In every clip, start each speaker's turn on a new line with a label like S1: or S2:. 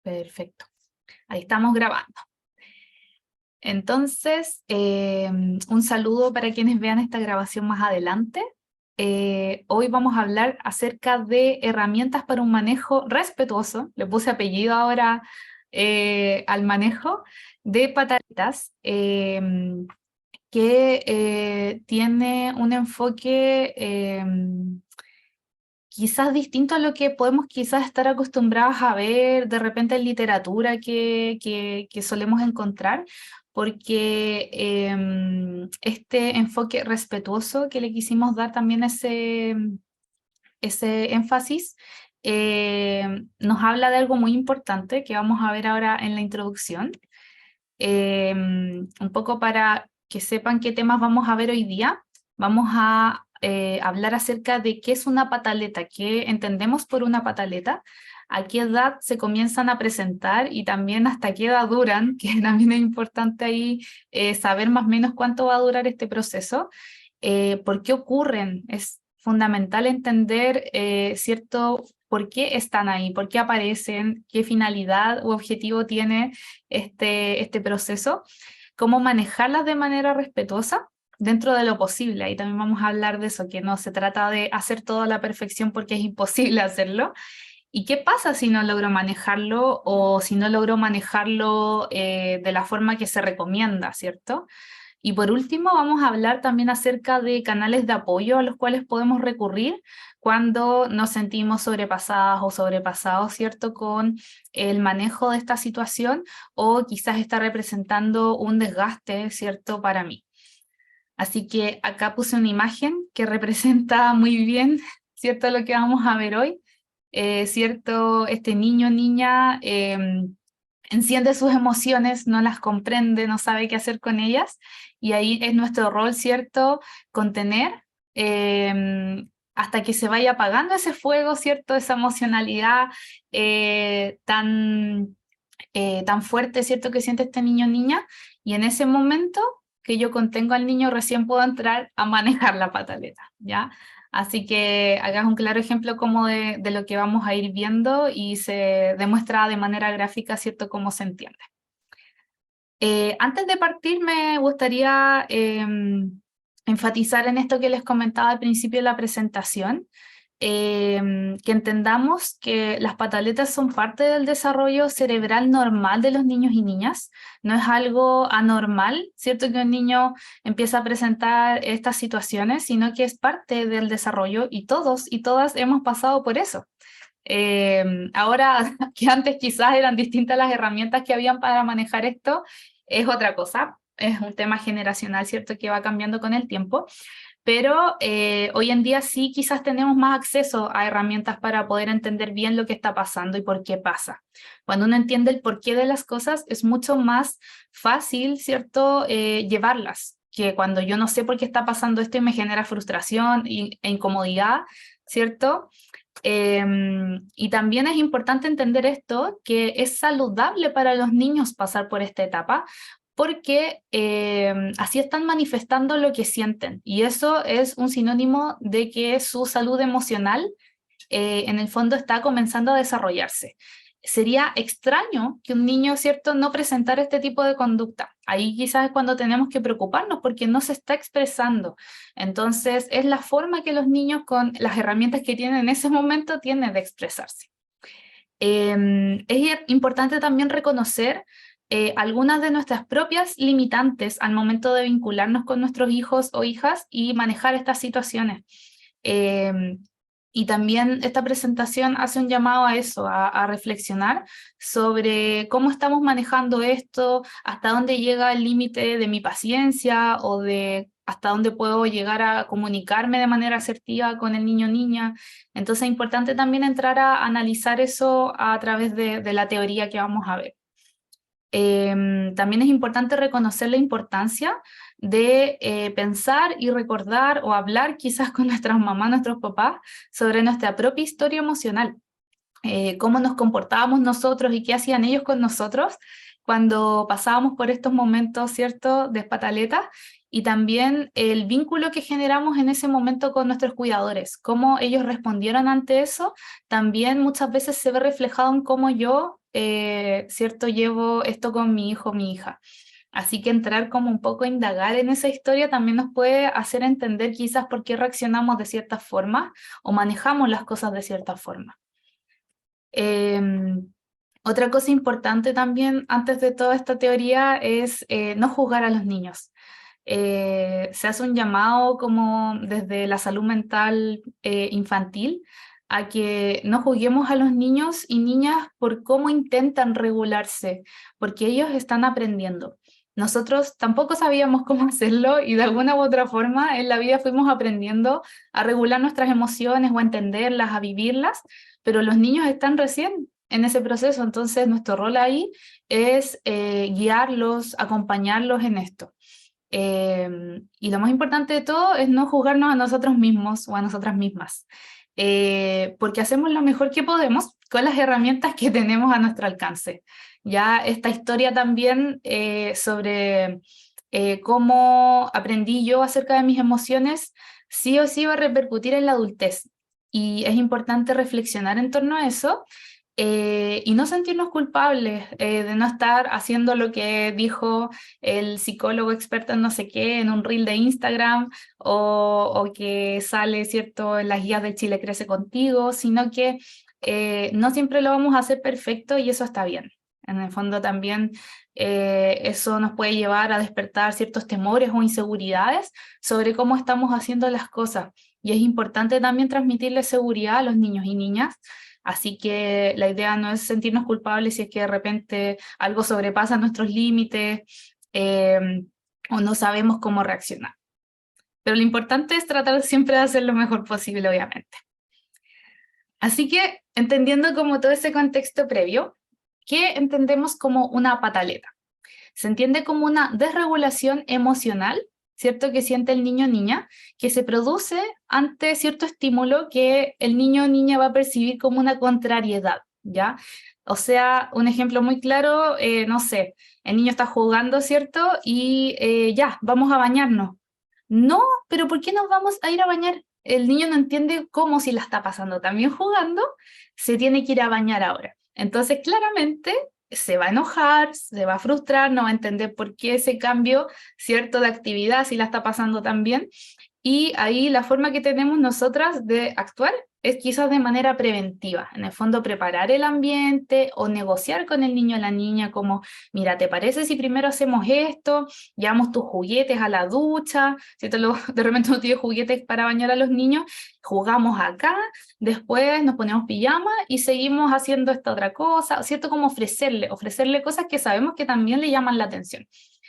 S1: Perfecto. Ahí estamos grabando. Entonces, un saludo para quienes vean esta grabación más adelante. Hoy vamos a hablar acerca de herramientas para un manejo respetuoso. Le puse apellido ahora al manejo de pataletas, que tiene un enfoque quizás distinto a lo que podemos quizás estar acostumbrados a ver de repente en literatura que solemos encontrar, porque este enfoque respetuoso que le quisimos dar también ese énfasis, nos habla de algo muy importante que vamos a ver ahora en la introducción, un poco para que sepan qué temas vamos a ver hoy día. Vamos a hablar acerca de qué es una pataleta, qué entendemos por una pataleta, a qué edad se comienzan a presentar y también hasta qué edad duran, que también es importante ahí saber más o menos cuánto va a durar este proceso, por qué ocurren. Es fundamental entender, ¿cierto?, por qué están ahí, por qué aparecen, qué finalidad u objetivo tiene este proceso, cómo manejarlas de manera respetuosa dentro de lo posible. Ahí también vamos a hablar de eso, que no se trata de hacer todo a la perfección porque es imposible hacerlo. ¿Y qué pasa si no logro manejarlo o si no logro manejarlo de la forma que se recomienda, ¿cierto? Y por último, vamos a hablar también acerca de canales de apoyo a los cuales podemos recurrir cuando nos sentimos sobrepasadas o sobrepasados, ¿cierto?, con el manejo de esta situación o quizás está representando un desgaste, ¿cierto?, para mí. Así que acá puse una imagen que representa muy bien, ¿cierto?, lo que vamos a ver hoy. ¿Cierto? Este niño o niña enciende sus emociones, no las comprende, no sabe qué hacer con ellas, y ahí es nuestro rol, ¿cierto?, contener hasta que se vaya apagando ese fuego, ¿cierto?, esa emocionalidad tan fuerte, ¿cierto?, que siente este niño o niña, y en ese momento que yo contengo al niño recién puedo entrar a manejar la pataleta, ¿ya? Así que hagas un claro ejemplo como de lo que vamos a ir viendo y se demuestra de manera gráfica, ¿cierto?, cómo se entiende. Antes de partir me gustaría enfatizar en esto que les comentaba al principio de la presentación, que entendamos que las pataletas son parte del desarrollo cerebral normal de los niños y niñas. No es algo anormal, ¿cierto?, que un niño empieza a presentar estas situaciones, sino que es parte del desarrollo y todos y todas hemos pasado por eso. Ahora que antes quizás eran distintas las herramientas que habían para manejar esto, es otra cosa, es un tema generacional, ¿cierto?, que va cambiando con el tiempo, pero hoy en día sí quizás tenemos más acceso a herramientas para poder entender bien lo que está pasando y por qué pasa. Cuando uno entiende el porqué de las cosas es mucho más fácil, ¿cierto?, llevarlas, que cuando yo no sé por qué está pasando esto y me genera frustración e incomodidad, ¿cierto? Y también es importante entender esto, que es saludable para los niños pasar por esta etapa, porque así están manifestando lo que sienten, y eso es un sinónimo de que su salud emocional en el fondo está comenzando a desarrollarse. Sería extraño que un niño, ¿cierto?, no presentara este tipo de conducta. Ahí quizás es cuando tenemos que preocuparnos porque no se está expresando. Entonces es la forma que los niños con las herramientas que tienen en ese momento tienen de expresarse. Es importante también reconocer algunas de nuestras propias limitantes al momento de vincularnos con nuestros hijos o hijas y manejar estas situaciones. Y también esta presentación hace un llamado a eso, a reflexionar sobre cómo estamos manejando esto, hasta dónde llega el límite de mi paciencia o de hasta dónde puedo llegar a comunicarme de manera asertiva con el niño o niña. Entonces es importante también entrar a analizar eso a través de la teoría que vamos a ver. También es importante reconocer la importancia de pensar y recordar o hablar quizás con nuestras mamás, nuestros papás, sobre nuestra propia historia emocional, cómo nos comportábamos nosotros y qué hacían ellos con nosotros cuando pasábamos por estos momentos, ¿cierto?, de pataleta, y también el vínculo que generamos en ese momento con nuestros cuidadores, cómo ellos respondieron ante eso, también muchas veces se ve reflejado en cómo yo, ¿cierto?, llevo esto con mi hijo o mi hija. Así que entrar como un poco a indagar en esa historia también nos puede hacer entender quizás por qué reaccionamos de cierta forma o manejamos las cosas de cierta forma. Otra cosa importante también antes de toda esta teoría es no juzgar a los niños. Se hace un llamado como desde la salud mental infantil a que no juzguemos a los niños y niñas por cómo intentan regularse, porque ellos están aprendiendo. Nosotros tampoco sabíamos cómo hacerlo y de alguna u otra forma en la vida fuimos aprendiendo a regular nuestras emociones o a entenderlas, a vivirlas, pero los niños están recién en ese proceso, entonces nuestro rol ahí es guiarlos, acompañarlos en esto. Y lo más importante de todo es no juzgarnos a nosotros mismos o a nosotras mismas, porque hacemos lo mejor que podemos con las herramientas que tenemos a nuestro alcance. Ya esta historia también sobre cómo aprendí yo acerca de mis emociones, sí o sí va a repercutir en la adultez. Y es importante reflexionar en torno a eso y no sentirnos culpables de no estar haciendo lo que dijo el psicólogo experto en no sé qué, en un reel de Instagram, o que sale, ¿cierto?, en las guías de Chile Crece Contigo, sino que no siempre lo vamos a hacer perfecto y eso está bien. En el fondo también eso nos puede llevar a despertar ciertos temores o inseguridades sobre cómo estamos haciendo las cosas. Y es importante también transmitirle seguridad a los niños y niñas. Así que la idea no es sentirnos culpables si es que de repente algo sobrepasa nuestros límites o no sabemos cómo reaccionar. Pero lo importante es tratar siempre de hacer lo mejor posible, obviamente. Así que, entendiendo como todo ese contexto previo, ¿qué entendemos como una pataleta? Se entiende como una desregulación emocional, ¿cierto?, que siente el niño o niña, que se produce ante cierto estímulo que el niño o niña va a percibir como una contrariedad, ¿ya? O sea, un ejemplo muy claro, no sé, el niño está jugando, ¿cierto? Y ya, vamos a bañarnos. No, pero ¿por qué nos vamos a ir a bañar? El niño no entiende cómo, si la está pasando también jugando, se tiene que ir a bañar ahora. Entonces, claramente se va a enojar, se va a frustrar, no va a entender por qué ese cambio, ¿cierto?, de actividad, si la está pasando tan bien. Y ahí la forma que tenemos nosotras de actuar es quizás de manera preventiva, en el fondo preparar el ambiente o negociar con el niño o la niña como, mira, ¿te parece si primero hacemos esto? Llevamos tus juguetes a la ducha, ¿cierto? De repente no tienes juguetes para bañar a los niños, jugamos acá, después nos ponemos pijama y seguimos haciendo esta otra cosa, ¿cierto? Como ofrecerle cosas que sabemos que también le llaman la atención.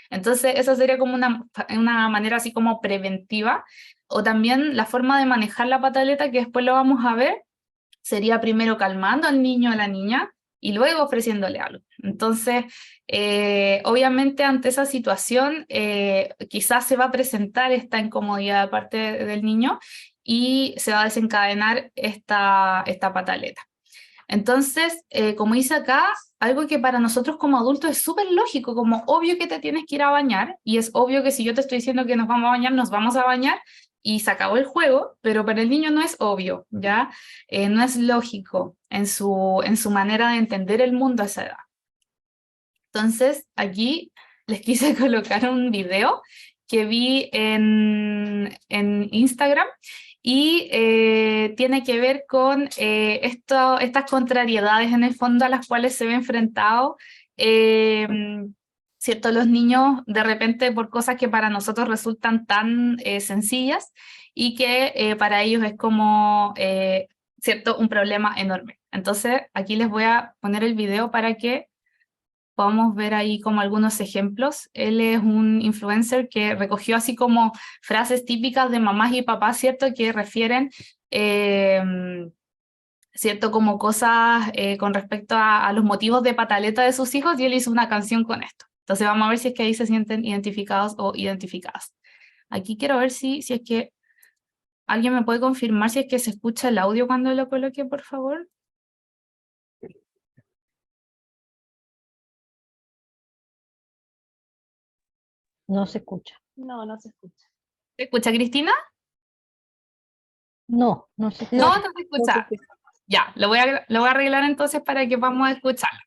S1: Entonces, esa sería como una manera así como preventiva, o también la forma de manejar la pataleta, que después lo vamos a ver, sería primero calmando al niño o a la niña y luego ofreciéndole algo. Entonces, obviamente ante esa situación, quizás se va a presentar esta incomodidad de parte del niño y se va a desencadenar esta pataleta. Entonces, como dice acá, algo que para nosotros como adultos es súper lógico, como obvio que te tienes que ir a bañar, y es obvio que si yo te estoy diciendo que nos vamos a bañar, nos vamos a bañar, y se acabó el juego, pero para el niño no es obvio, ¿ya? No es lógico en su manera de entender el mundo a esa edad. Entonces, aquí les quise colocar un video que vi en Instagram, y tiene que ver con estas contrariedades en el fondo a las cuales se ve enfrentado, ¿cierto?, los niños de repente por cosas que para nosotros resultan tan sencillas y que para ellos es como, ¿cierto?, un problema enorme. Entonces aquí les voy a poner el video para que podemos ver ahí como algunos ejemplos. Él es un influencer que recogió así como frases típicas de mamás y papás, ¿cierto?, que refieren, ¿cierto?, como cosas con respecto a los motivos de pataleta de sus hijos, y él hizo una canción con esto. Entonces vamos a ver si es que ahí se sienten identificados o identificadas. Aquí quiero ver si es que alguien me puede confirmar si es que se escucha el audio cuando lo coloque, por favor.
S2: No se escucha.
S3: No, no se escucha.
S1: ¿Se escucha, Cristina?
S2: No, no se escucha.
S1: No,
S3: No,
S1: no se
S3: no se
S1: escucha.
S3: escucha.
S1: Ya, lo voy a arreglar entonces para que podamos escucharlo.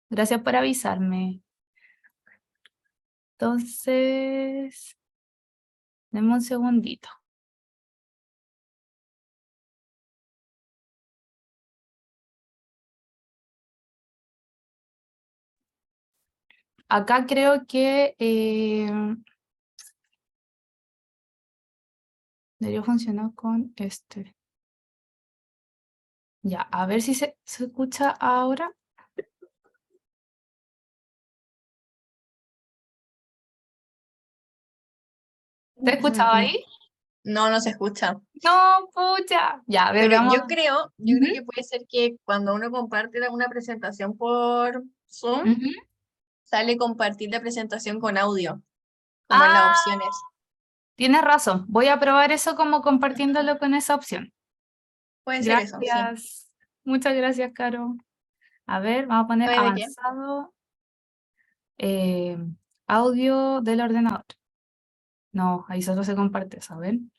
S1: Gracias por avisarme. Entonces, denme un segundito. Acá creo que debería funcionar con este. Ya, a ver si se escucha ahora. ¿Te escuchaba ahí?
S3: No, no se escucha.
S1: No, pucha. Ya, a ver,
S3: Pero
S1: veamos.
S3: yo
S1: Ujú,
S3: creo que puede ser que cuando uno comparte una presentación por Zoom,
S1: ujú.
S3: sale compartir la presentación con audio, como en las
S1: Ah,
S3: opciones.
S1: tienes razón. Voy a probar eso como compartiéndolo con esa opción.
S3: Puede ser eso, sí.
S1: Gracias. Muchas gracias, Caro. A ver, vamos a poner
S3: ¿Sabe de qué?
S1: avanzado eh, audio del ordenador. No, ahí solo se comparte, ¿saben?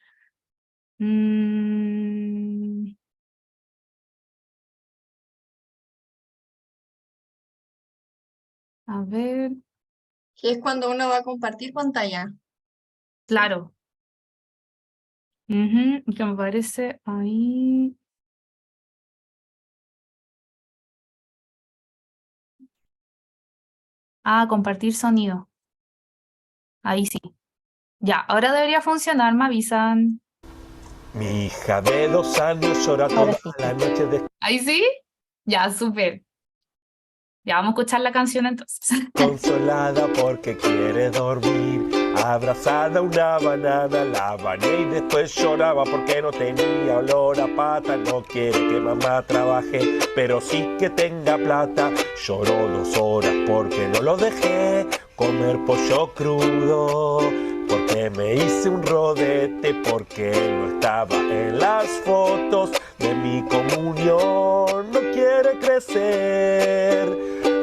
S1: Mm, a ver,
S3: Que es cuando uno va a compartir pantalla.
S1: claro. Ujú, que me parece ahí. Ah, compartir sonido. Ahí sí. Ya, ahora debería funcionar, me avisan.
S4: Mi hija de 2 años llora
S2: Ahora
S4: toda
S2: sí.
S4: la noche
S1: ¿Ahí sí? Ya, súper. Ya, vamos a escuchar la canción entonces.
S4: desconsolada porque quiere dormir. Abrazada a una banana, la bañé y después lloraba porque no tenía olor a pata. No quiere que mamá trabaje, pero sí que tenga plata. Lloró 2 horas porque no lo dejé comer pollo crudo. Porque me hice un rodete, porque no estaba en las fotos de mi comunión. No quiere crecer,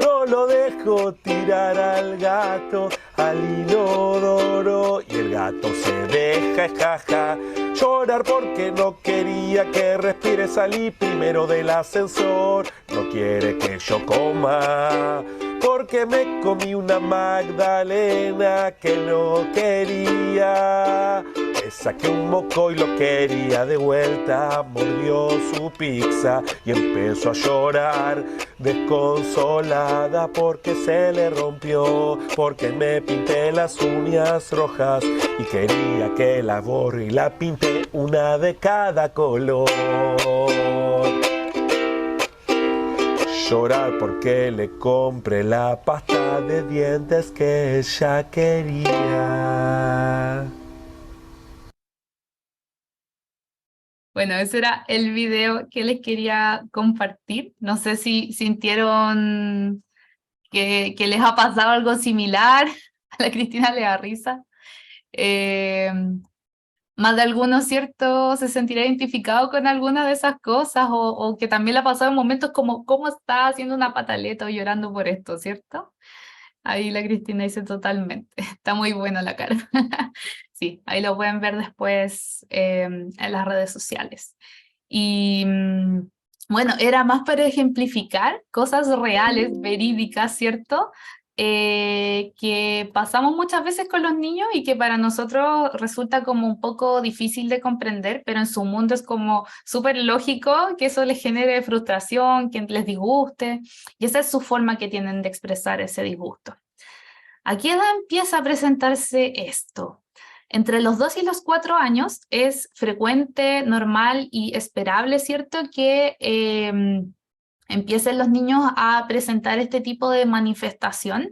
S4: no lo dejo tirar al gato al inodoro y el gato se deja jaja llorar porque no quería que respire. Salí primero del ascensor, no quiere que yo coma porque me comí una magdalena que no quería. Le saqué un moco y lo quería de vuelta. Mordió su pizza y empezó a llorar, desconsolada porque se le rompió, porque me pinté las uñas rojas y quería que la borre y la pinté una de cada color. Llorar porque le compré la pasta de dientes que ella quería.
S1: Bueno, ese era el video que les quería compartir. No sé si sintieron que les ha pasado algo similar. A la Cristina le da risa. Eh, Más de alguno, ¿cierto? Se sentirá identificado con alguna de esas cosas o que también le ha pasado en momentos como cómo está haciendo una pataleta o llorando por esto, ¿cierto? Ahí la Cristina dice totalmente. Está muy buena la cara. Sí, ahí lo pueden ver después en las redes sociales. Y bueno, era más para ejemplificar cosas reales, verídicas, ¿cierto? Que pasamos muchas veces con los niños y que para nosotros resulta como un poco difícil de comprender, pero en su mundo es como súper lógico que eso les genere frustración, que les disguste, y esa es su forma que tienen de expresar ese disgusto. ¿A qué edad empieza a presentarse esto? Entre los 2 y los 4 años es frecuente, normal y esperable, ¿cierto? Que empiecen los niños a presentar este tipo de manifestación.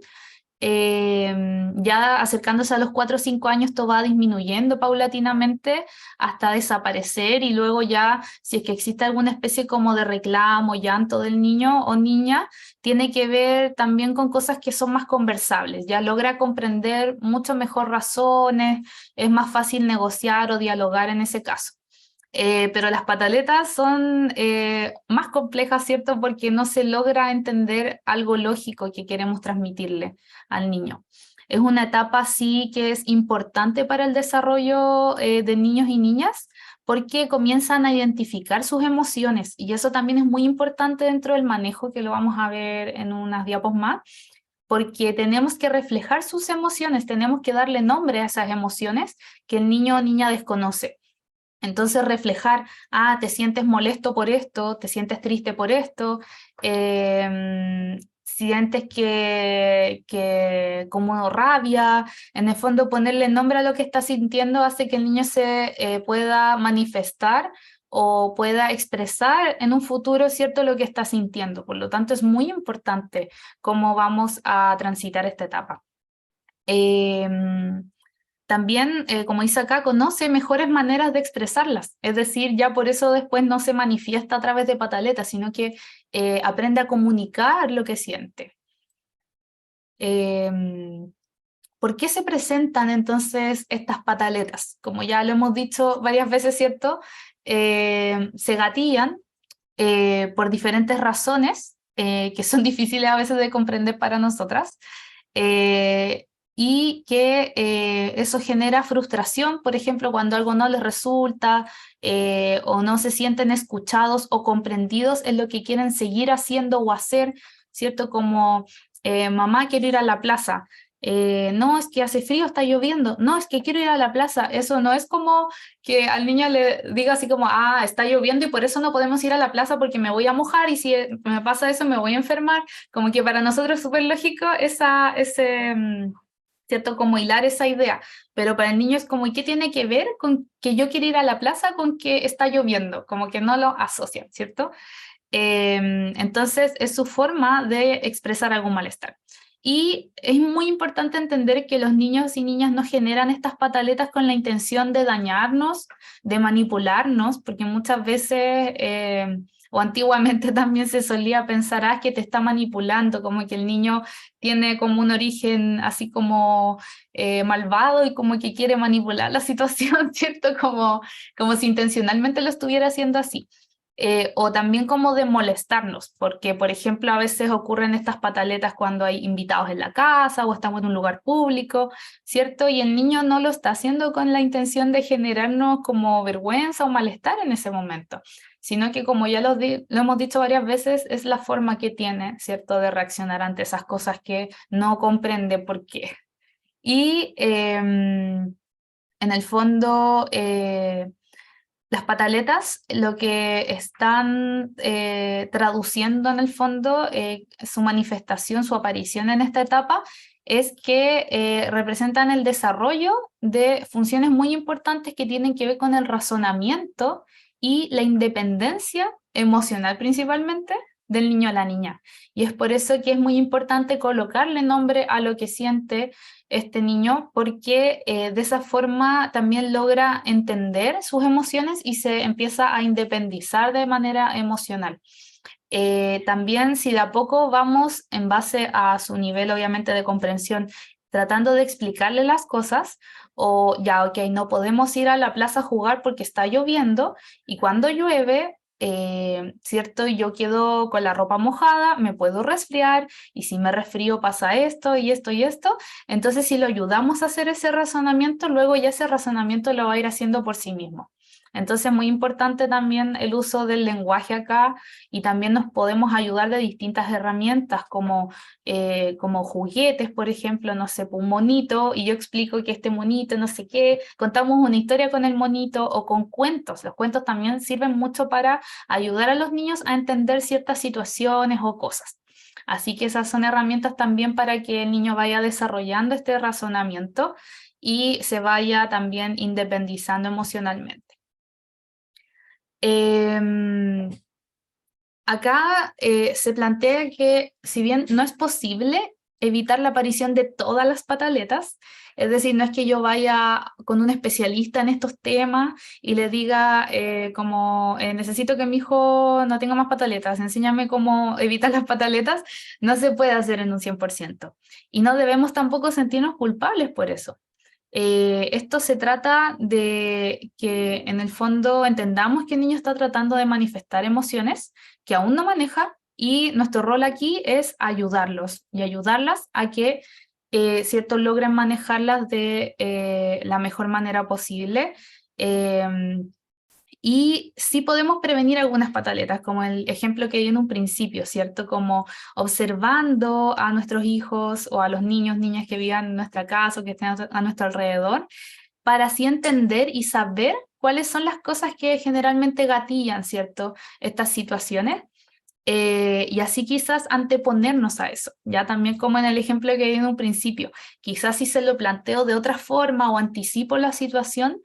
S1: Ya acercándose a los 4 o 5 años, esto va disminuyendo paulatinamente hasta desaparecer y luego ya, si es que existe alguna especie como de reclamo, llanto del niño o niña, tiene que ver también con cosas que son más conversables, ya logra comprender mucho mejor razones, es más fácil negociar o dialogar en ese caso. Pero las pataletas son más complejas, ¿cierto? Porque no se logra entender algo lógico que queremos transmitirle al niño. Es una etapa sí que es importante para el desarrollo de niños y niñas, porque comienzan a identificar sus emociones, y eso también es muy importante dentro del manejo, que lo vamos a ver en unas diapos más, porque tenemos que reflejar sus emociones, tenemos que darle nombre a esas emociones que el niño o niña desconoce. Entonces reflejar, te sientes molesto por esto, te sientes triste por esto, sientes que como rabia, en el fondo ponerle nombre a lo que está sintiendo hace que el niño se pueda manifestar o pueda expresar en un futuro, ¿cierto?, lo que está sintiendo. Por lo tanto, es muy importante cómo vamos a transitar esta etapa. También, como dice acá, conoce mejores maneras de expresarlas, es decir, ya por eso después no se manifiesta a través de pataletas, sino que aprende a comunicar lo que siente. ¿Por qué se presentan entonces estas pataletas? Como ya lo hemos dicho varias veces, ¿cierto? Se gatillan por diferentes razones que son difíciles a veces de comprender para nosotras. Y que eso genera frustración, por ejemplo, cuando algo no les resulta o no se sienten escuchados o comprendidos en lo que quieren seguir haciendo o hacer, ¿cierto? Como mamá, quiero ir a la plaza. No, es que hace frío, está lloviendo. No, es que quiero ir a la plaza. Eso no es como que al niño le diga así como, está lloviendo y por eso no podemos ir a la plaza porque me voy a mojar y si me pasa eso me voy a enfermar. Como que para nosotros es súper lógico ¿cierto? Como hilar esa idea, pero para el niño es como, ¿y qué tiene que ver con que yo quiera ir a la plaza con que está lloviendo? Como que no lo asocian, ¿cierto? Entonces es su forma de expresar algún malestar. Y es muy importante entender que los niños y niñas no generan estas pataletas con la intención de dañarnos, de manipularnos, porque muchas veces, o antiguamente también se solía pensar, que te está manipulando, como que el niño tiene como un origen así como malvado y como que quiere manipular la situación, ¿cierto? Como si intencionalmente lo estuviera haciendo así. O también como de molestarnos, porque por ejemplo a veces ocurren estas pataletas cuando hay invitados en la casa o estamos en un lugar público, ¿cierto? Y el niño no lo está haciendo con la intención de generarnos como vergüenza o malestar en ese momento, sino que como ya lo hemos dicho varias veces, es la forma que tiene, ¿cierto?, de reaccionar ante esas cosas que no comprende por qué. Y en el fondo... las pataletas lo que están traduciendo en el fondo, su manifestación, su aparición en esta etapa, es que representan el desarrollo de funciones muy importantes que tienen que ver con el razonamiento y la independencia emocional principalmente del niño a la niña. Y es por eso que es muy importante colocarle nombre a lo que siente este niño, porque de esa forma también logra entender sus emociones y se empieza a independizar de manera emocional. También si de a poco vamos en base a su nivel obviamente de comprensión, tratando de explicarle las cosas, o ya, ok, no podemos ir a la plaza a jugar porque está lloviendo, y cuando llueve, ¿cierto? Yo quedo con la ropa mojada, me puedo resfriar, y si me resfrío pasa esto y esto y esto. Entonces si lo ayudamos a hacer ese razonamiento, luego ya ese razonamiento lo va a ir haciendo por sí mismo. Entonces muy importante también el uso del lenguaje acá, y también nos podemos ayudar de distintas herramientas como juguetes, por ejemplo, no sé, un monito, y yo explico que este monito no sé qué, contamos una historia con el monito, o con cuentos. Los cuentos también sirven mucho para ayudar a los niños a entender ciertas situaciones o cosas. Así que esas son herramientas también para que el niño vaya desarrollando este razonamiento y se vaya también independizando emocionalmente. Acá se plantea que si bien no es posible evitar la aparición de todas las pataletas, es decir, no es que yo vaya con un especialista en estos temas y le diga necesito que mi hijo no tenga más pataletas, enséñame cómo evitar las pataletas, no se puede hacer en un 100%. Y no debemos tampoco sentirnos culpables por eso. Esto se trata de que en el fondo entendamos que el niño está tratando de manifestar emociones que aún no maneja, y nuestro rol aquí es ayudarlos y ayudarlas a que ¿cierto? Logren manejarlas de la mejor manera posible. Y sí podemos prevenir algunas pataletas, como el ejemplo que di en un principio, ¿cierto? Como observando a nuestros hijos o a los niños, niñas que vivan en nuestra casa o que estén a nuestro alrededor, para así entender y saber cuáles son las cosas que generalmente gatillan, ¿cierto? Estas situaciones. Y así quizás anteponernos a eso, ya también como en el ejemplo que di en un principio, quizás si se lo planteo de otra forma o anticipo la situación,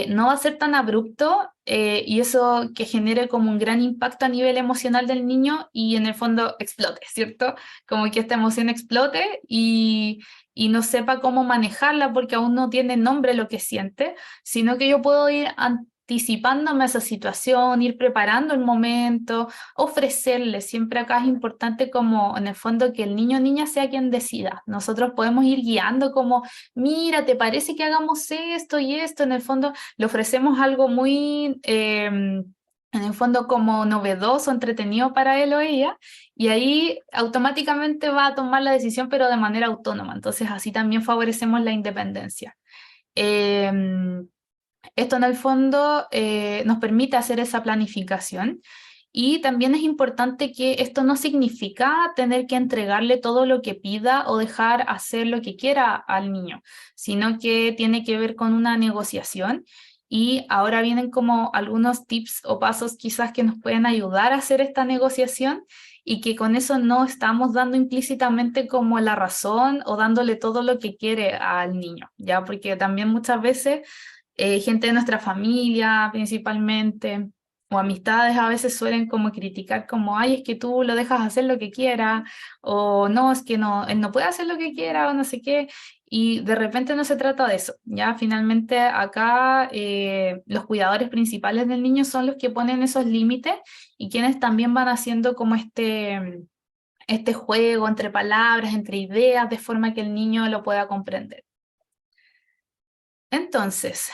S1: no va a ser tan abrupto y eso que genere como un gran impacto a nivel emocional del niño y en el fondo explote, ¿cierto? Como que esta emoción explote y no sepa cómo manejarla porque aún no tiene nombre lo que siente, sino que yo puedo ir anticipándome a esa situación, ir preparando el momento, ofrecerle. Siempre acá es importante como en el fondo que el niño o niña sea quien decida. Nosotros podemos ir guiando como, mira, ¿te parece que hagamos esto y esto? En el fondo le ofrecemos algo muy, en el fondo como novedoso, entretenido para él o ella, y ahí automáticamente va a tomar la decisión, pero de manera autónoma. Entonces así también favorecemos la independencia. Esto en el fondo nos permite hacer esa planificación y también es importante que esto no significa tener que entregarle todo lo que pida o dejar hacer lo que quiera al niño, sino que tiene que ver con una negociación. Y ahora vienen como algunos tips o pasos quizás que nos pueden ayudar a hacer esta negociación y que con eso no estamos dando implícitamente como la razón o dándole todo lo que quiere al niño, ¿ya? Porque también muchas veces gente de nuestra familia principalmente, o amistades a veces suelen como criticar como, ay, es que tú lo dejas hacer lo que quiera, o no, es que no, él no puede hacer lo que quiera, o no sé qué, y de repente no se trata de eso, ya finalmente acá los cuidadores principales del niño son los que ponen esos límites y quienes también van haciendo como este juego entre palabras, entre ideas, de forma que el niño lo pueda comprender. Entonces,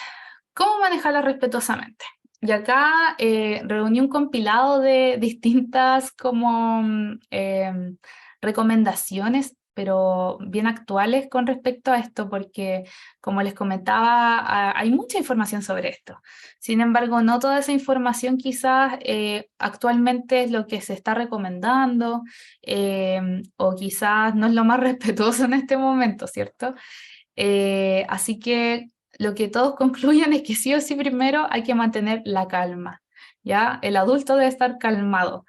S1: ¿cómo manejarla respetuosamente? Y acá reuní un compilado de distintas como recomendaciones, pero bien actuales con respecto a esto, porque como les comentaba, hay mucha información sobre esto. Sin embargo, no toda esa información quizás actualmente es lo que se está recomendando o quizás no es lo más respetuoso en este momento, ¿cierto? Así que lo que todos concluyen es que sí o sí primero hay que mantener la calma, ¿ya? El adulto debe estar calmado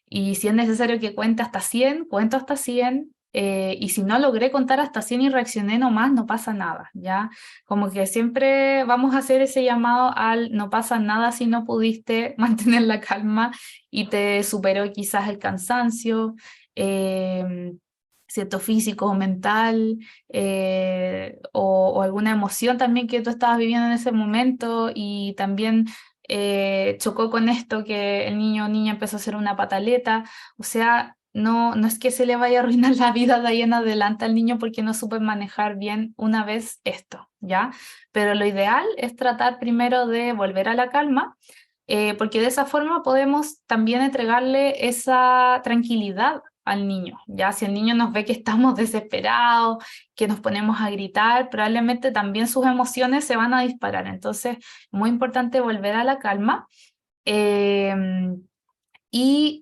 S1: y si es necesario que cuente hasta 100, cuento hasta 100 y si no logré contar hasta 100 y reaccioné nomás, no pasa nada, ¿ya? Como que siempre vamos a hacer ese llamado al no pasa nada si no pudiste mantener la calma y te superó quizás el cansancio, cierto físico o mental, o alguna emoción también que tú estabas viviendo en ese momento y también chocó con esto que el niño o niña empezó a hacer una pataleta, o sea, no es que se le vaya a arruinar la vida de ahí en adelante al niño porque no supe manejar bien una vez esto, ¿ya? Pero lo ideal es tratar primero de volver a la calma, porque de esa forma podemos también entregarle esa tranquilidad al niño, ya si el niño nos ve que estamos desesperados, que nos ponemos a gritar, probablemente también sus emociones se van a disparar, entonces muy importante volver a la calma y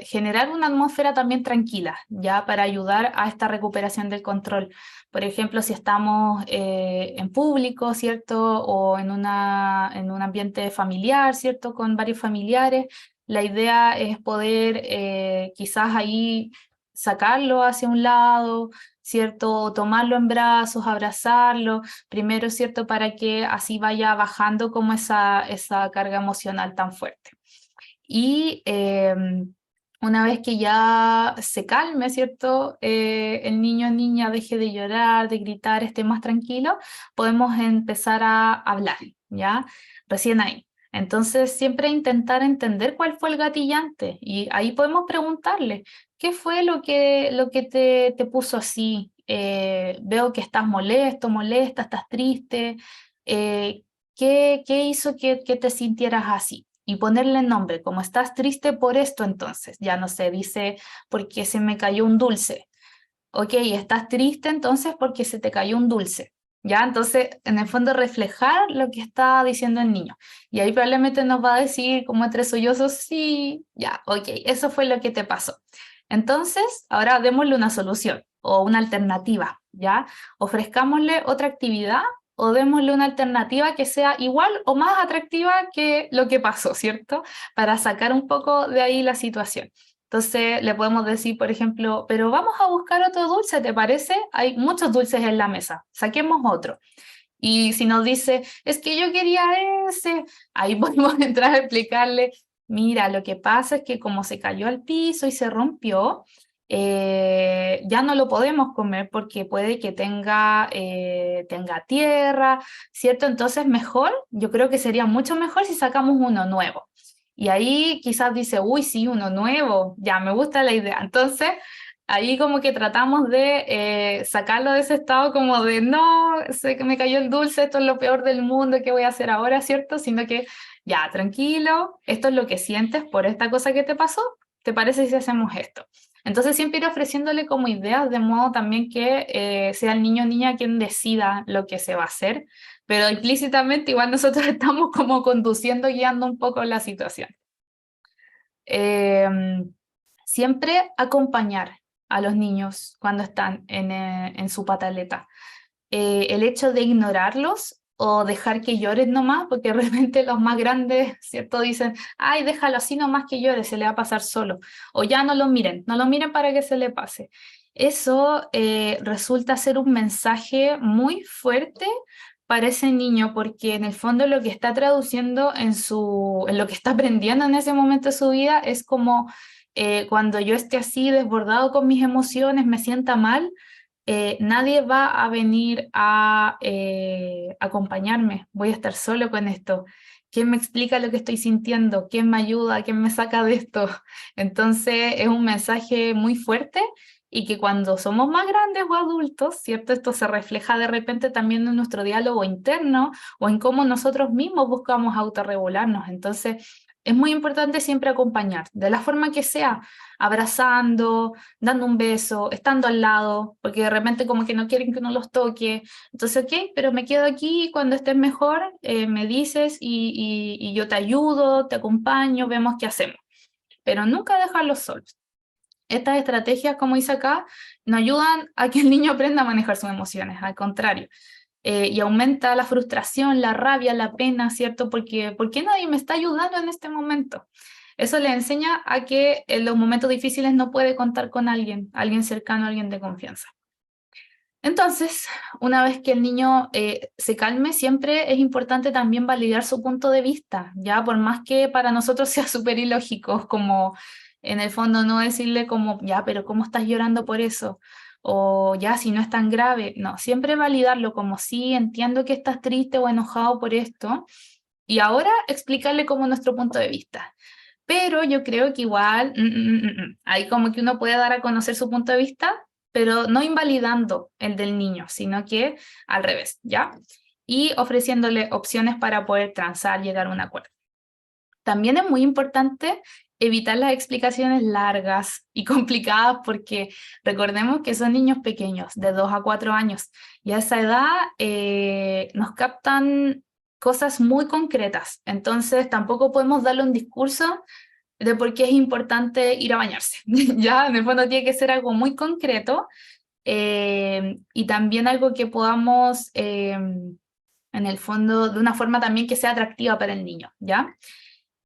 S1: generar una atmósfera también tranquila, ya para ayudar a esta recuperación del control. Por ejemplo, si estamos en público, ¿cierto? O en un ambiente familiar, ¿cierto? Con varios familiares, la idea es poder quizás ahí sacarlo hacia un lado, ¿cierto? Tomarlo en brazos, abrazarlo, primero, ¿cierto? Para que así vaya bajando como esa carga emocional tan fuerte. Y una vez que ya se calme, ¿cierto? El niño o niña deje de llorar, de gritar, esté más tranquilo, podemos empezar a hablar, ¿ya? Recién ahí. Entonces, siempre intentar entender cuál fue el gatillante y ahí podemos preguntarle, ¿qué fue lo que te puso así? Veo que estás molesto, molesta, estás triste. ¿Qué hizo que te sintieras así? Y ponerle nombre, como estás triste por esto, entonces, ya no sé, dice, porque se me cayó un dulce. ok, estás triste entonces porque se te cayó un dulce, ¿ya? Entonces, en el fondo, reflejar lo que está diciendo el niño. Y ahí probablemente nos va a decir, como entre sollozos, sí, ya, ok, eso fue lo que te pasó. Entonces, ahora démosle una solución o una alternativa, ¿ya? Ofrezcámosle otra actividad o démosle una alternativa que sea igual o más atractiva que lo que pasó, ¿cierto? Para sacar un poco de ahí la situación. Entonces le podemos decir, por ejemplo, pero vamos a buscar otro dulce, ¿te parece? Hay muchos dulces en la mesa, saquemos otro. Y si nos dice, es que yo quería ese, ahí podemos entrar a explicarle, mira, lo que pasa es que como se cayó al piso y se rompió, ya no lo podemos comer porque puede que tenga tierra, ¿cierto? Entonces mejor, yo creo que sería mucho mejor si sacamos uno nuevo. Y ahí quizás dice, uy, sí, uno nuevo, ya me gusta la idea. Entonces, ahí como que tratamos de sacarlo de ese estado como de, no, sé que me cayó el dulce, esto es lo peor del mundo, ¿qué voy a hacer ahora, cierto? Sino que, ya, tranquilo, esto es lo que sientes por esta cosa que te pasó, ¿te parece si hacemos esto? Entonces siempre ir ofreciéndole como ideas de modo también que sea el niño o niña quien decida lo que se va a hacer, pero implícitamente igual nosotros estamos como conduciendo, guiando un poco la situación. Siempre acompañar a los niños cuando están en su pataleta. El hecho de ignorarlos o dejar que lloren nomás, porque de repente los más grandes, ¿cierto? Dicen, ay, déjalo así nomás que llore, se le va a pasar solo. O ya no lo miren para que se le pase. Eso resulta ser un mensaje muy fuerte para ese niño, porque en el fondo lo que está traduciendo en lo que está aprendiendo en ese momento de su vida es como cuando yo esté así desbordado con mis emociones, me sienta mal, nadie va a venir a acompañarme, voy a estar solo con esto. ¿Quién me explica lo que estoy sintiendo? ¿Quién me ayuda? ¿Quién me saca de esto? Entonces es un mensaje muy fuerte y que cuando somos más grandes o adultos, ¿cierto? Esto se refleja de repente también en nuestro diálogo interno o en cómo nosotros mismos buscamos autorregularnos. Entonces es muy importante siempre acompañar, de la forma que sea, abrazando, dando un beso, estando al lado, porque de repente como que no quieren que uno los toque. Entonces, ok, pero me quedo aquí, cuando estés mejor, me dices y yo te ayudo, te acompaño, vemos qué hacemos. Pero nunca dejarlos solos. Estas estrategias, como dice acá, no ayudan a que el niño aprenda a manejar sus emociones, al contrario. Y aumenta la frustración, la rabia, la pena, ¿cierto? Porque ¿por qué nadie me está ayudando en este momento? Eso le enseña a que en los momentos difíciles no puede contar con alguien cercano, alguien de confianza. Entonces, una vez que el niño se calme, siempre es importante también validar su punto de vista, ya por más que para nosotros sea súper ilógico, como en el fondo no decirle como, ya, pero ¿cómo estás llorando por eso? O ya, si no es tan grave. No, siempre validarlo como, sí, entiendo que estás triste o enojado por esto, y ahora explicarle como nuestro punto de vista. Pero yo creo que igual, ahí como que uno puede dar a conocer su punto de vista, pero no invalidando el del niño, sino que al revés, ¿ya? Y ofreciéndole opciones para poder transar, llegar a un acuerdo. También es muy importante evitar las explicaciones largas y complicadas porque recordemos que son niños pequeños, de 2 a 4 años, y a esa edad nos captan cosas muy concretas, entonces tampoco podemos darle un discurso de por qué es importante ir a bañarse, ¿ya? En el fondo tiene que ser algo muy concreto y también algo que podamos, en el fondo, de una forma también que sea atractiva para el niño, ¿ya?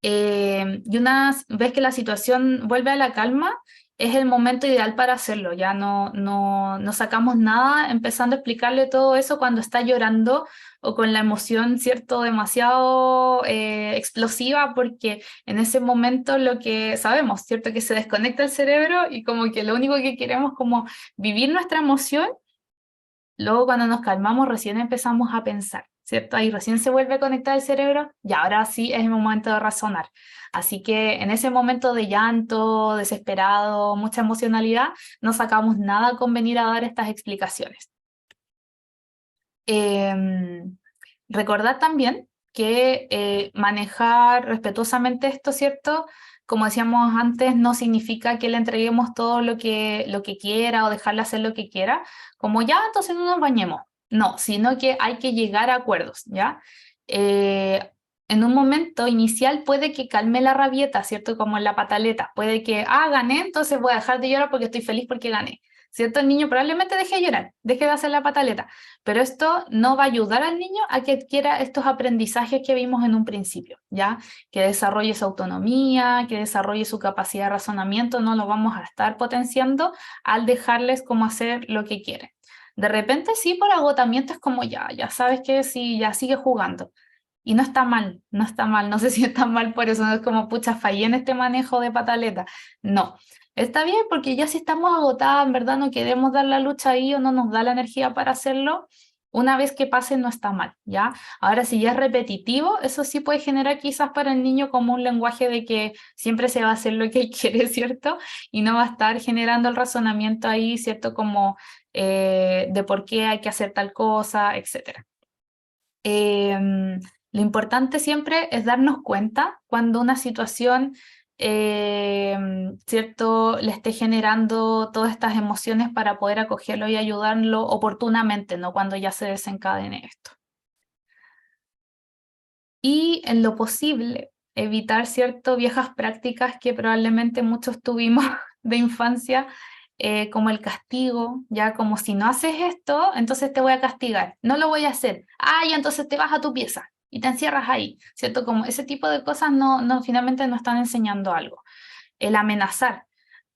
S1: Y una vez que la situación vuelve a la calma, es el momento ideal para hacerlo. Ya no sacamos nada empezando a explicarle todo eso cuando está llorando o con la emoción, ¿cierto?, demasiado explosiva, porque en ese momento lo que sabemos, ¿cierto?, que se desconecta el cerebro y como que lo único que queremos como vivir nuestra emoción. Luego cuando nos calmamos recién empezamos a pensar, ¿cierto? Ahí recién se vuelve a conectar el cerebro y ahora sí es el momento de razonar. Así que en ese momento de llanto, desesperado, mucha emocionalidad, no sacamos nada con venir a dar estas explicaciones. Recordad también que manejar respetuosamente esto, ¿cierto? como decíamos antes, no significa que le entreguemos todo lo que quiera o dejarle hacer lo que quiera, como ya, entonces no nos bañemos. No, sino que hay que llegar a acuerdos, ¿ya? En un momento inicial puede que calme la rabieta, ¿cierto? Como en la pataleta. Puede que, gané, entonces voy a dejar de llorar porque estoy feliz porque gané. ¿Cierto? El niño probablemente deje de llorar, deje de hacer la pataleta, pero esto no va a ayudar al niño a que adquiera estos aprendizajes que vimos en un principio, ¿ya? Que desarrolle su autonomía, que desarrolle su capacidad de razonamiento, no lo vamos a estar potenciando al dejarles como hacer lo que quieren. De repente sí, por agotamiento es como ya sabes que sí, ya sigue jugando. Y no está mal, no está mal, no sé si está mal por eso, no es como, pucha, fallé en este manejo de pataleta. No, está bien porque ya si estamos agotadas, en verdad no queremos dar la lucha ahí o no nos da la energía para hacerlo, una vez que pase no está mal, ¿ya? Ahora, si ya es repetitivo, eso sí puede generar quizás para el niño como un lenguaje de que siempre se va a hacer lo que él quiere, ¿cierto? Y no va a estar generando el razonamiento ahí, ¿cierto? Como de por qué hay que hacer tal cosa, etc. Lo importante siempre es darnos cuenta cuando una situación, ¿cierto?, le esté generando todas estas emociones para poder acogerlo y ayudarlo oportunamente, no cuando ya se desencadene esto. Y en lo posible, evitar, ¿cierto?, viejas prácticas que probablemente muchos tuvimos de infancia, como el castigo, ya como si no haces esto, entonces te voy a castigar, no lo voy a hacer, y entonces te vas a tu pieza y te encierras ahí, ¿cierto? Como ese tipo de cosas finalmente no están enseñando algo. El amenazar,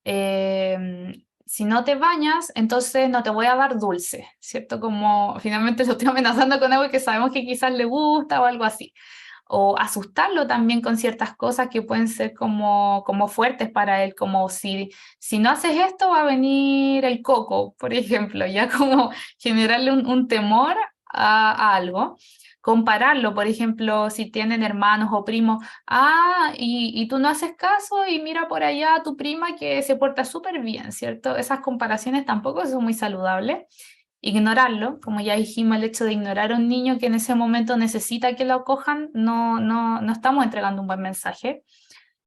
S1: si no te bañas, entonces no te voy a dar dulce, ¿cierto? Como finalmente lo estoy amenazando con algo que sabemos que quizás le gusta o algo así. O asustarlo también con ciertas cosas que pueden ser como fuertes para él, como si no haces esto va a venir el coco, por ejemplo, ya como generarle un temor a algo. Compararlo, por ejemplo, si tienen hermanos o primos, y tú no haces caso y mira por allá a tu prima que se porta súper bien, ¿cierto? Esas comparaciones tampoco son muy saludables. Ignorarlo, como ya dijimos, el hecho de ignorar a un niño que en ese momento necesita que lo acojan, no estamos entregando un buen mensaje.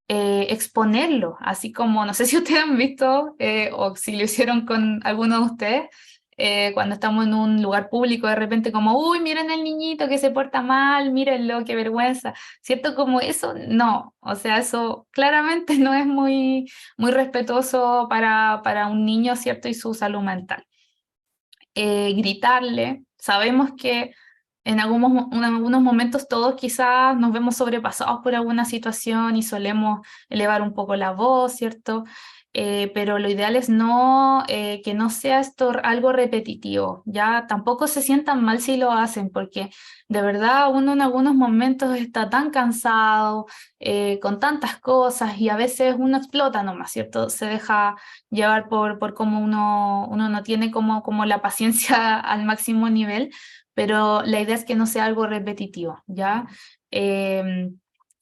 S1: Exponerlo, así como, no sé si ustedes han visto o si lo hicieron con alguno de ustedes, cuando estamos en un lugar público, de repente como, uy, miren el niñito que se porta mal, mírenlo, qué vergüenza, ¿cierto? Como eso, no, o sea, eso claramente no es muy respetuoso para un niño, ¿cierto? Y su salud mental. Gritarle. Sabemos que en algunos momentos todos quizás nos vemos sobrepasados por alguna situación y solemos elevar un poco la voz, ¿cierto? Pero lo ideal es que no sea esto algo repetitivo, ya tampoco se sientan mal si lo hacen, porque de verdad uno en algunos momentos está tan cansado, con tantas cosas y a veces uno explota nomás, ¿cierto? Se deja llevar por cómo uno no tiene como la paciencia al máximo nivel, pero la idea es que no sea algo repetitivo, ¿ya?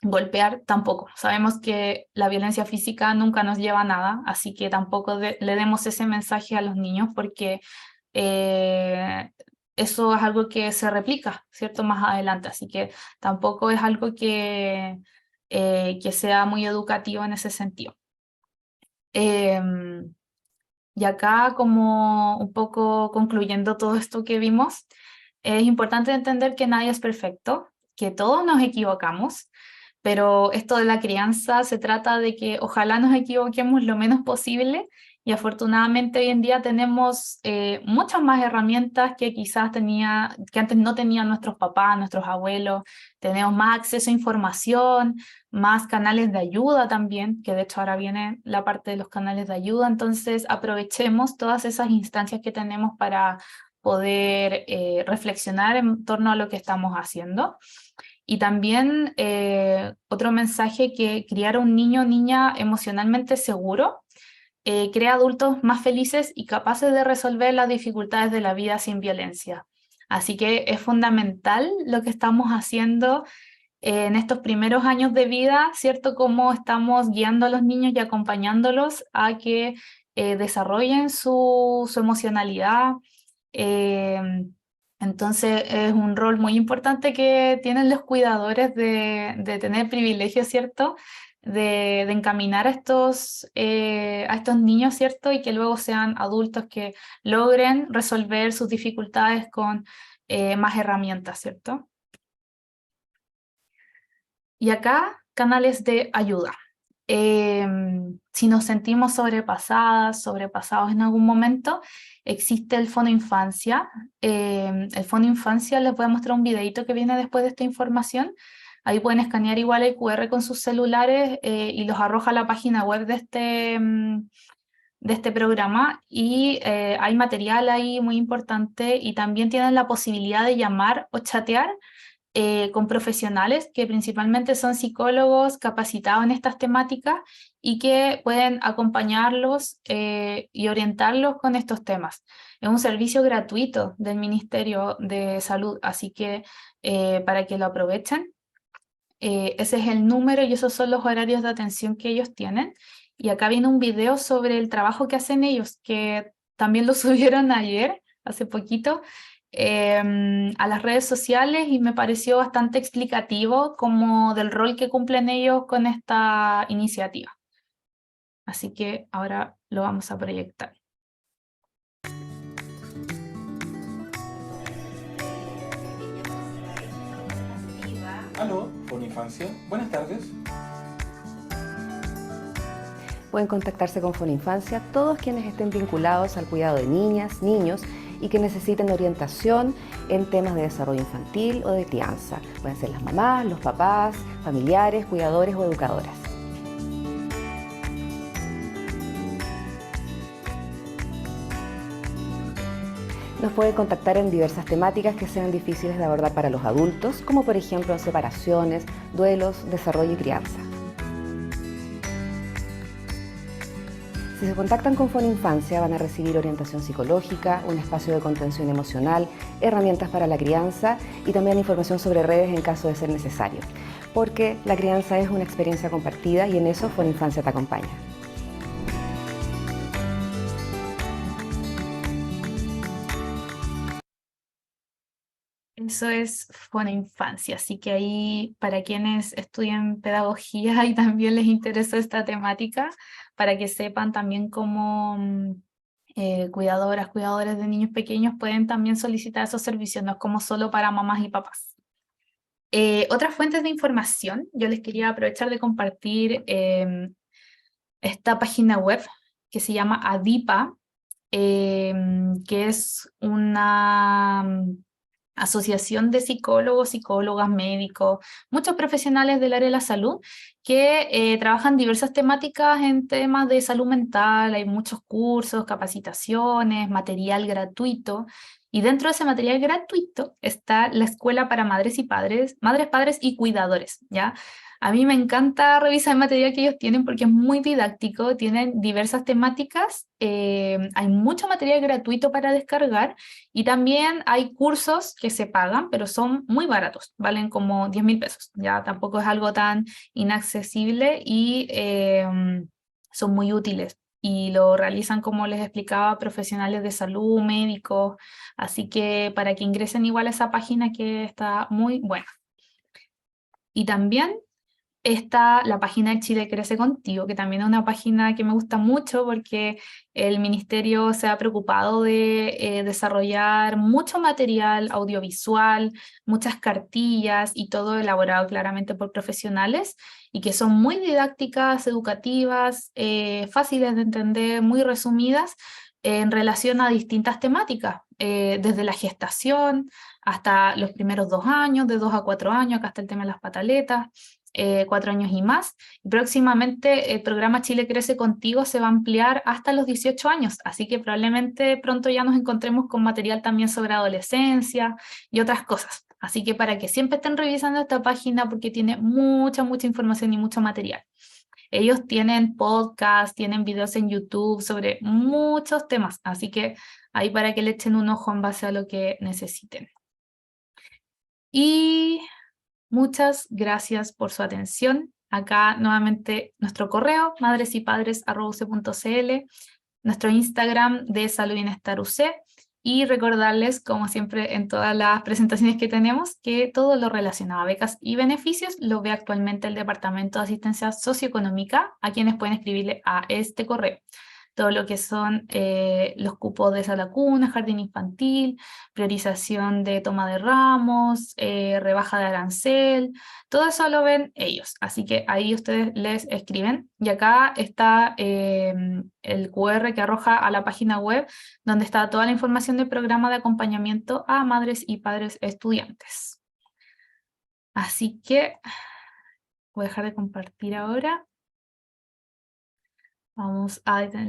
S1: Golpear tampoco. Sabemos que la violencia física nunca nos lleva a nada, así que tampoco le demos ese mensaje a los niños porque eso es algo que se replica, ¿cierto? Más adelante, así que tampoco es algo que sea muy educativo en ese sentido. Y acá, como un poco concluyendo todo esto que vimos, es importante entender que nadie es perfecto, que todos nos equivocamos, pero esto de la crianza se trata de que ojalá nos equivoquemos lo menos posible y afortunadamente hoy en día tenemos muchas más herramientas que quizás que antes no tenían nuestros papás, nuestros abuelos. Tenemos más acceso a información, más canales de ayuda también, que de hecho ahora viene la parte de los canales de ayuda, entonces aprovechemos todas esas instancias que tenemos para poder reflexionar en torno a lo que estamos haciendo. Y también otro mensaje, que criar a un niño o niña emocionalmente seguro crea adultos más felices y capaces de resolver las dificultades de la vida sin violencia. Así que es fundamental lo que estamos haciendo en estos primeros años de vida, ¿cierto? Cómo estamos guiando a los niños y acompañándolos a que desarrollen su emocionalidad. Entonces es un rol muy importante que tienen los cuidadores de tener privilegios, ¿cierto? de encaminar a estos niños, ¿cierto? Y que luego sean adultos que logren resolver sus dificultades con más herramientas, ¿cierto? Y acá, canales de ayuda. Si nos sentimos sobrepasados en algún momento, existe el Fono Infancia. El Fono Infancia, les voy a mostrar un videito que viene después de esta información. Ahí pueden escanear igual el QR con sus celulares y los arroja a la página web de este programa, y hay material ahí muy importante, y también tienen la posibilidad de llamar o chatear con profesionales que principalmente son psicólogos capacitados en estas temáticas y que pueden acompañarlos y orientarlos con estos temas. Es un servicio gratuito del Ministerio de Salud, así que para que lo aprovechen. Ese es el número y esos son los horarios de atención que ellos tienen. Y acá viene un video sobre el trabajo que hacen ellos, que también lo subieron ayer, hace poquito, a las redes sociales, y me pareció bastante explicativo como del rol que cumplen ellos con esta iniciativa. Así que ahora lo vamos a proyectar.
S2: Aló, Fono Infancia. Buenas tardes.
S5: Pueden contactarse con Fono Infancia todos quienes estén vinculados al cuidado de niñas, niños y que necesiten orientación en temas de desarrollo infantil o de crianza. Pueden ser las mamás, los papás, familiares, cuidadores o educadoras. Nos pueden contactar en diversas temáticas que sean difíciles de abordar para los adultos, como por ejemplo en separaciones, duelos, desarrollo y crianza. Si se contactan con Fono Infancia van a recibir orientación psicológica, un espacio de contención emocional, herramientas para la crianza y también información sobre redes en caso de ser necesario. Porque la crianza es una experiencia compartida y en eso Fono Infancia te acompaña.
S1: Eso es Fono Infancia, así que ahí para quienes estudian pedagogía y también les interesa esta temática, para que sepan también cómo cuidadores de niños pequeños pueden también solicitar esos servicios, no es como solo para mamás y papás. Otras fuentes de información, yo les quería aprovechar de compartir esta página web que se llama ADIPA, que es una asociación de psicólogos, psicólogas, médicos, muchos profesionales del área de la salud que trabajan diversas temáticas en temas de salud mental. Hay muchos cursos, capacitaciones, material gratuito, y dentro de ese material gratuito está la escuela para madres, padres y cuidadores, ¿ya? A mí me encanta revisar el material que ellos tienen porque es muy didáctico, tienen diversas temáticas, hay mucho material gratuito para descargar, y también hay cursos que se pagan, pero son muy baratos, valen como 10.000 pesos, ya tampoco es algo tan inaccesible, y son muy útiles. Y lo realizan, como les explicaba, profesionales de salud, médicos, así que para que ingresen igual a esa página que está muy buena. Y también está la página de Chile Crece Contigo, que también es una página que me gusta mucho porque el ministerio se ha preocupado de desarrollar mucho material audiovisual, muchas cartillas y todo elaborado claramente por profesionales, y que son muy didácticas, educativas, fáciles de entender, muy resumidas en relación a distintas temáticas, desde la gestación hasta los primeros 2 años, de 2 a 4 años, acá está el tema de las pataletas, 4 años y más. Próximamente el programa Chile Crece Contigo se va a ampliar hasta los 18 años, así que probablemente pronto ya nos encontremos con material también sobre adolescencia y otras cosas. Así que para que siempre estén revisando esta página porque tiene mucha información y mucho material. Ellos tienen podcasts, tienen videos en YouTube sobre muchos temas, así que ahí para que le echen un ojo en base a lo que necesiten. Y muchas gracias por su atención. Acá nuevamente nuestro correo, madresypadres@uc.cl, nuestro Instagram de Salud y Bienestar UC, Y recordarles, como siempre en todas las presentaciones que tenemos, que todo lo relacionado a becas y beneficios lo ve actualmente el Departamento de Asistencia Socioeconómica, a quienes pueden escribirle a este correo. Todo lo que son los cupos de sala cuna, jardín infantil, priorización de toma de ramos, rebaja de arancel, todo eso lo ven ellos. Así que ahí ustedes les escriben. Y acá está el QR que arroja a la página web donde está toda la información del programa de acompañamiento a madres y padres estudiantes. Así que voy a dejar de compartir ahora. Vamos a detener